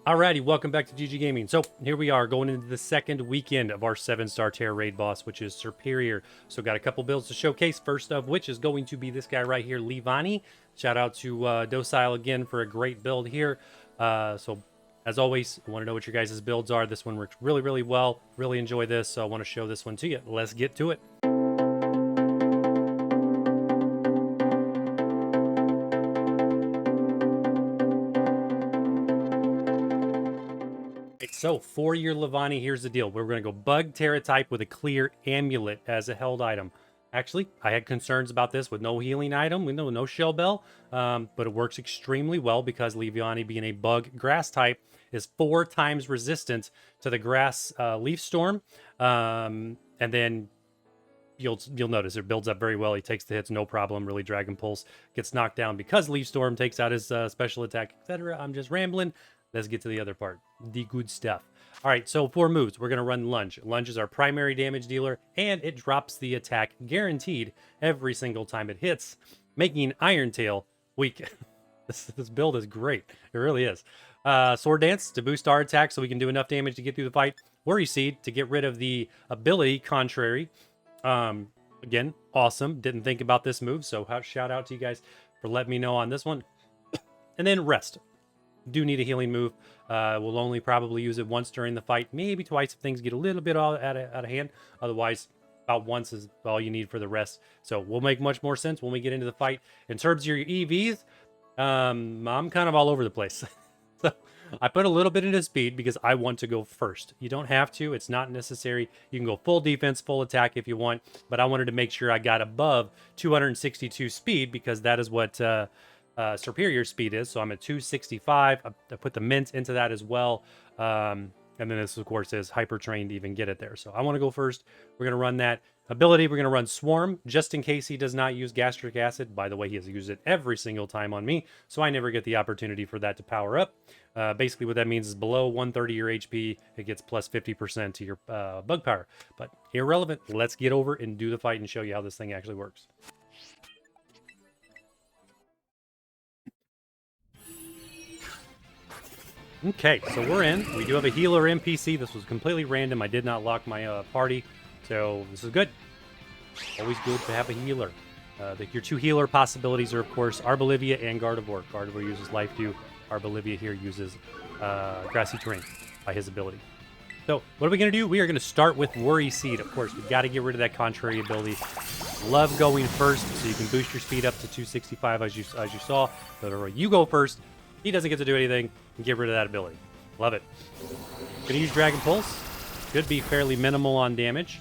Alrighty, welcome back to gggaming. So here we are going into the second weekend of our 7-star Tera Raid boss, which is Superior. So got a couple builds to showcase, first of which is going to be this guy right here, LEAVANNY. Shout out to Docile again for a great build here. So as always, I want to know what your guys' builds are. This one works really, really well. Really enjoy this, so I want to show this one to you. Let's get to it. So, for your LEAVANNY, here's the deal. We're going to go Bug Tera type with a clear amulet as a held item. Actually, I had concerns about this with no healing item, with no shell bell, but it works extremely well because LEAVANNY, being a bug grass type, is 4 times resistant to the grass leaf storm. And then you'll notice it builds up very well. He takes the hits, no problem. Really, Dragon Pulse gets knocked down because Leaf Storm takes out his special attack, etc. I'm just rambling. Let's get to the other part, the good stuff. All right, so 4 moves. We're going to run Lunge. Lunge is our primary damage dealer, and it drops the attack guaranteed every single time it hits, making Iron Tail weak. This build is great. It really is. Sword Dance to boost our attack so we can do enough damage to get through the fight. Worry Seed to get rid of the ability Contrary. Again, awesome. Didn't think about this move, so shout out to you guys for letting me know on this one. And then Rest. Do need a healing move. We'll only probably use it once during the fight, maybe twice if things get a little bit out of hand. Otherwise, about once is all you need for the rest. So we'll make much more sense when we get into the fight. In terms of your EVs, I'm kind of all over the place. So I put a little bit into speed because I want to go first. You don't have to. It's not necessary. You can go full defense, full attack if you want. But I wanted to make sure I got above 262 speed because that is what Superior speed is. So I'm at 265. I put the mint into that as well. And then this, of course, is hyper trained to even get it there. So I want to go first. We're going to run that ability. We're going to run Swarm just in case he does not use Gastric Acid. By the way, he has used it every single time on me, so I never get the opportunity for that to power up. Basically, what that means is below 130 your HP, it gets plus 50% to your bug power. But irrelevant. Let's get over and do the fight and show you how this thing actually works. Okay, so we're in. We do have a healer NPC. This was completely random. I did not lock my party, so this is good. Always good to have a healer. Your 2 healer possibilities are, of course, Arbolivia and Gardevoir. Gardevoir uses Life Dew. Arbolivia here uses Grassy Terrain by his ability. So what are we going to do? We are going to start with Worry Seed. Of course, we've got to get rid of that Contrary ability. Love going first, so you can boost your speed up to 265 as you saw. So you go first. He doesn't get to do anything, and get rid of that ability. Love it. Gonna use Dragon Pulse. Could be fairly minimal on damage,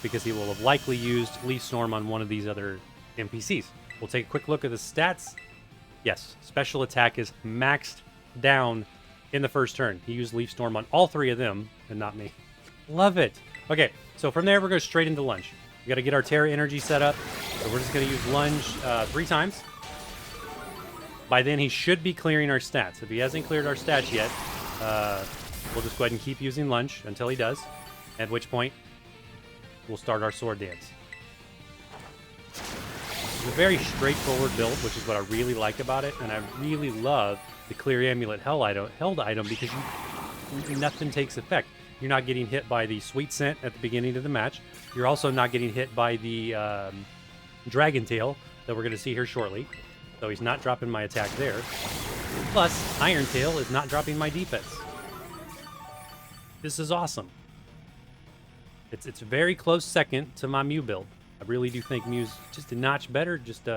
because he will have likely used Leaf Storm on one of these other NPCs. We'll take a quick look at the stats. Yes, special attack is maxed down in the first turn. He used Leaf Storm on all 3 of them, and not me. Love it. Okay, so from there, we're going straight into Lunge. We got to get our Tera Energy set up. So we're just going to use Lunge 3 times. By then, he should be clearing our stats. If he hasn't cleared our stats yet, we'll just go ahead and keep using Lunge until he does, at which point we'll start our Sword Dance. It's a very straightforward build, which is what I really like about it, and I really love the Clear Amulet held item because nothing takes effect. You're not getting hit by the Sweet Scent at the beginning of the match. You're also not getting hit by the Dragon Tail that we're going to see here shortly. So he's not dropping my attack there. Plus, Iron Tail is not dropping my defense. This is awesome. It's a very close second to my Mew build. I really do think Mew's just a notch better, just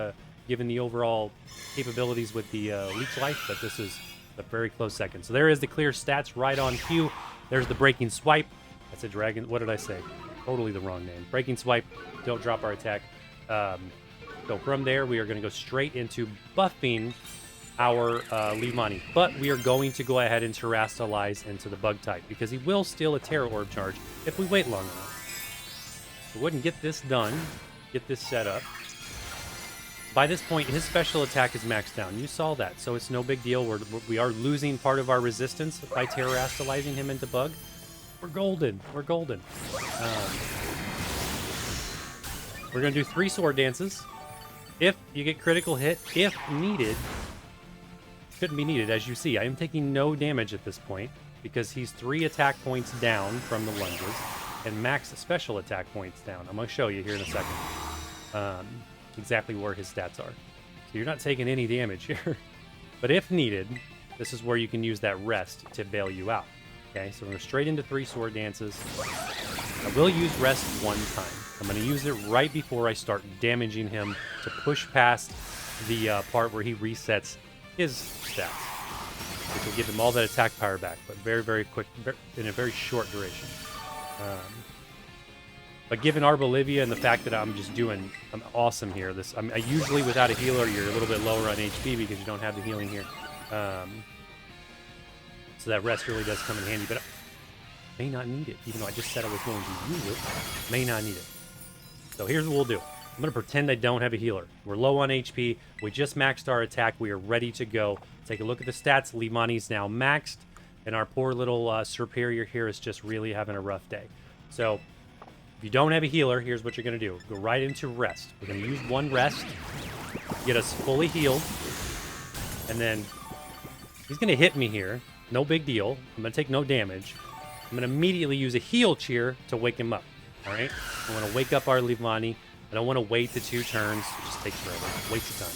given the overall capabilities with the Leech Life, but this is a very close second. So there is the clear stats right on cue. There's the Breaking Swipe. That's a dragon. What did I say? Totally the wrong name. Breaking Swipe. Don't drop our attack. So from there, we are going to go straight into buffing our LEAVANNY. But we are going to go ahead and Terrastalize into the bug type because he will steal a Terra Orb charge if we wait long enough. So we wouldn't get this done, get this set up. By this point, his special attack is maxed down. You saw that, so it's no big deal. We are losing part of our resistance by Terrastalizing him into bug. We're golden. We're golden. We're going to do 3 Sword Dances. If you get critical hit, if needed, shouldn't be needed. As you see, I am taking no damage at this point because he's 3 attack points down from the lunges and max special attack points down. I'm going to show you here in a second exactly where his stats are. So you're not taking any damage here. But if needed, this is where you can use that rest to bail you out. Okay, so we're going straight into 3 sword dances. I will use rest one time. I'm going to use it right before I start damaging him to push past the part where he resets his stats, which will give him all that attack power back, but very, very quick, in a very short duration. But given Arbolivia and the fact that I'm awesome here, I usually without a healer, you're a little bit lower on HP because you don't have the healing here. So that rest really does come in handy, but I may not need it, even though I just said I was going to use it. May not need it. So here's what we'll do. I'm going to pretend I don't have a healer. We're low on HP. We just maxed our attack. We are ready to go. Take a look at the stats. LEAVANNY's now maxed, and our poor little SERPERIOR here is just really having a rough day. So if you don't have a healer, here's what you're going to do. Go right into rest. We're going to use one rest, get us fully healed, and then he's going to hit me here. No big deal. I'm going to take no damage. I'm going to immediately use a heal cheer to wake him up. All right? I want to wake up our LEAVANNY. I don't want to wait the 2 turns. It just takes forever. Waste of time.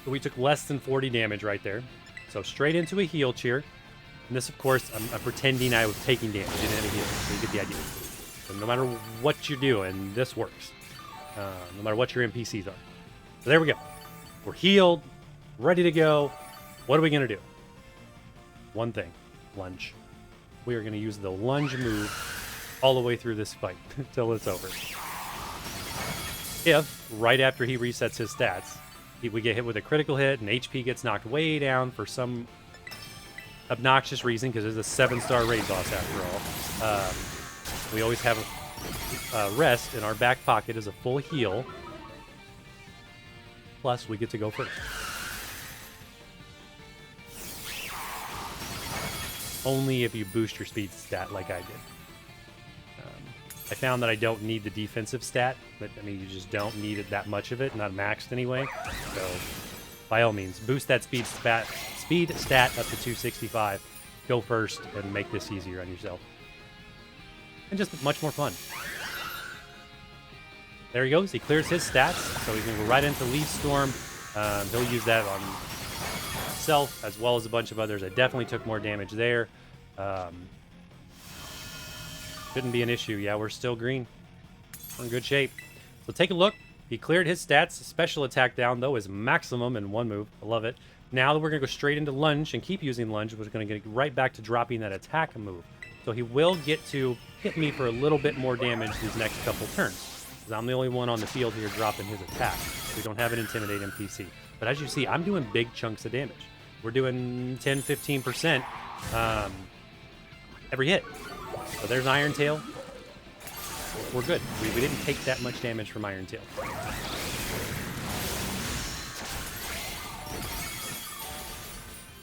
So we took less than 40 damage right there. So straight into a heal cheer. And this, of course, I'm pretending I was taking damage. I didn't have a heal. So you get the idea. So no matter what you're doing, this works. No matter what your NPCs are. So there we go. We're healed. Ready to go. What are we going to do? One thing. Lunge. We are going to use the lunge move all the way through this fight until it's over. If, right after he resets his stats, we get hit with a critical hit and HP gets knocked way down for some obnoxious reason, because it's a 7-star raid boss after all, we always have a rest in our back pocket as a full heal. Plus, we get to go first. Only if you boost your speed stat like I did. I found that I don't need the defensive stat, but I mean, you just don't need it that much of it, not maxed anyway. So, by all means, boost that speed stat up to 265. Go first and make this easier on yourself. And just much more fun. There he goes. He clears his stats, so he's going to go right into Leaf Storm. He'll use that on himself as well as a bunch of others. I definitely took more damage there. Shouldn't be an issue. Yeah, we're still green. We're in good shape. So take a look. He cleared his stats. Special attack down, though, is maximum in one move. I love it. Now we're going to go straight into lunge and keep using lunge. We're going to get right back to dropping that attack move. So he will get to hit me for a little bit more damage these next couple turns, because I'm the only one on the field here dropping his attack. We don't have an Intimidate NPC. But as you see, I'm doing big chunks of damage. We're doing 10-15% every hit. So there's Iron Tail. We're good. We didn't take that much damage from Iron Tail.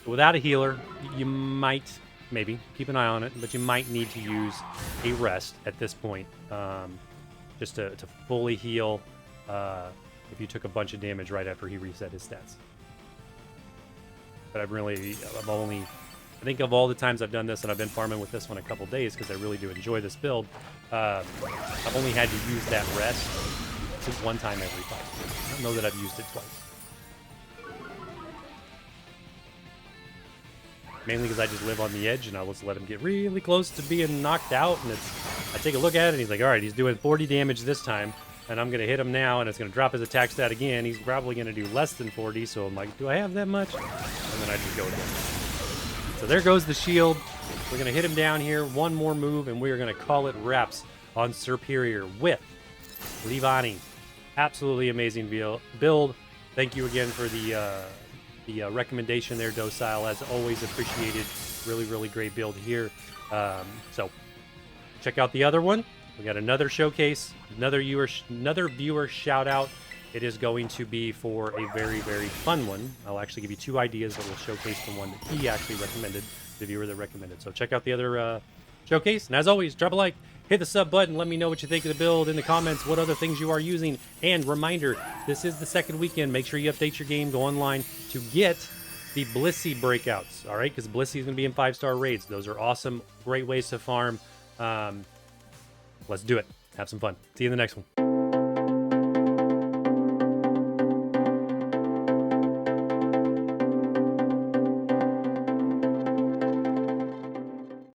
Without a healer, you might, maybe, keep an eye on it, but you might need to use a rest at this point, just to fully heal if you took a bunch of damage right after he reset his stats. But I think of all the times I've done this, and I've been farming with this one a couple days because I really do enjoy this build, I've only had to use that rest one time every fight. I don't know that I've used it twice. Mainly because I just live on the edge, and I'll just let him get really close to being knocked out, and I take a look at it, and he's like, all right, he's doing 40 damage this time, and I'm going to hit him now, and it's going to drop his attack stat again. He's probably going to do less than 40, so I'm like, do I have that much? And then I just go again. So there goes the shield. We're going to hit him down here. One more move, and we are going to call it wraps on SERPERIOR with LEAVANNY. Absolutely amazing build. Thank you again for the recommendation there, Docile. As always, appreciated. Really, really great build here. So check out the other one. We got another showcase, another viewer shout out. It is going to be for a very, very fun one. I'll actually give you 2 ideas that will showcase the one that he actually recommended, the viewer that recommended. So check out the other showcase. And as always, drop a like Hit the sub button. Let me know what you think of the build in the comments, what other things you are using. And reminder, this is the second weekend. Make sure you update your game, go online to get the Blissey breakouts, all right? Because Blissey is going to be in 5-star raids. Those are awesome, great ways to farm. Let's do it. Have some fun. See you in the next one.